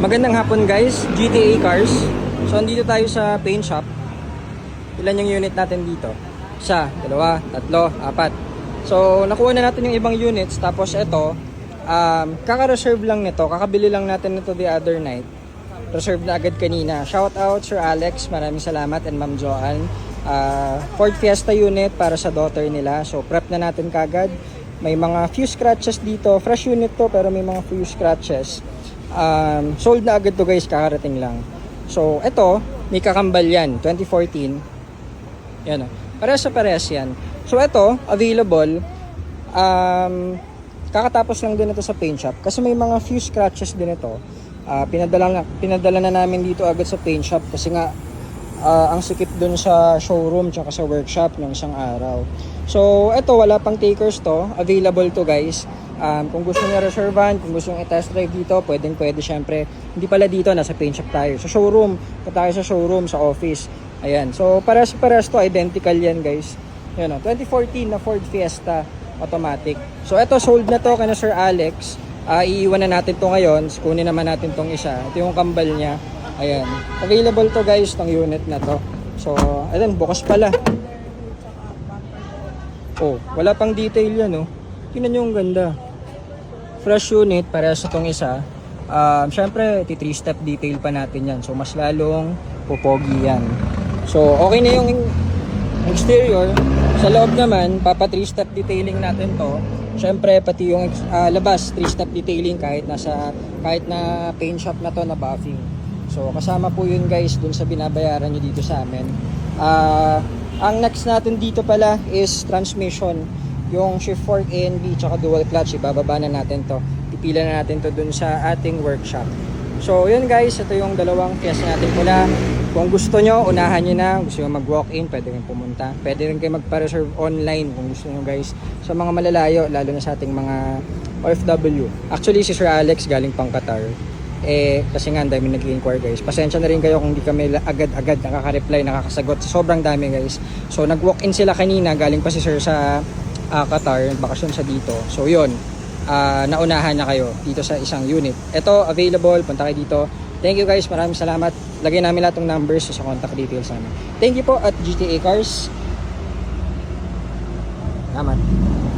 Magandang hapon guys, GTA Cars. So andito tayo sa paint shop. Ilan yung unit natin dito? Isa, dalawa, tatlo, apat. So nakuha na natin yung ibang units. Tapos ito, kaka-reserve lang nito. Kakabili lang natin nito the other night. Reserve na agad kanina. Shout out Sir Alex, maraming salamat, and Ma'am Joanne. Ford Fiesta unit para sa daughter nila. So prep na natin kagad. May mga few scratches dito. Fresh unit to pero may mga few scratches. Sold na agad to guys, kakarating lang. So ito, may kakambal yan, 2014. Yan o, parehas sa parehas yan. So ito, available. Kakatapos lang din ito sa paint shop kasi may mga few scratches din ito. Pinadala na namin dito agad sa paint shop kasi nga ang sikip dun sa showroom tsaka sa workshop ng isang araw. So ito, wala pang takers to, available to guys. Kung gusto niya reservan, kung gusto niya i-test drive dito, pwede syempre. Hindi pala dito, nasa paint shop tayo. Sa showroom, tayo sa showroom, sa office. Ayan, so pares to, identical yan guys. Ayan o, 2014 na Ford Fiesta automatic. So ito, sold na to kay Sir Alex. Iiwan na natin to ngayon, kunin naman natin tong isa. Ito yung kambal niya. Ayan, available to guys, tong unit na to. So, ayan, bukas pala. Oh, wala pang detail yan oh. Tingnan nyo yung ganda. Fresh unit, parehas sa tong isa. Syempre, 3-step detail pa natin yan. So, mas lalong pupogi yan. So, okay na yung exterior. Sa loob naman, papa 3-step detailing natin to. Syempre, pati yung labas, 3-step detailing kahit na paint shop na to na buffing. So, kasama po yun guys dun sa binabayaran nyo dito sa amin. Ang next natin dito pala is transmission. Yung shift fork ANB tsaka dual clutch, ibababa na natin to. Pipila na natin to dun sa ating workshop. So yun guys, ito yung dalawang Fiesta natin pula. Kung gusto nyo, unahan nyo na. Gusto nyo mag-walk-in, pwede rin pumunta. Pwede rin kayo magpa-reserve online kung gusto nyo guys. Sa mga malalayo, lalo na sa ating mga OFW. Actually si Sir Alex galing pang Qatar. Kasi nga ang dami nag-i-inquire guys. Pasensya na rin kayo kung di kami agad-agad nakaka-reply, nakakasagot. Sobrang dami guys. So nag-walk-in sila kanina, galing pa si Sir sa Qatar, bakasyon sa dito. So yun, naunahan na kayo dito sa isang unit. Ito, available, punta kayo dito. Thank you guys, maraming salamat. Lagay namin lahat ng numbers sa contact details namin. Thank you po at GTA Cars. Salamat.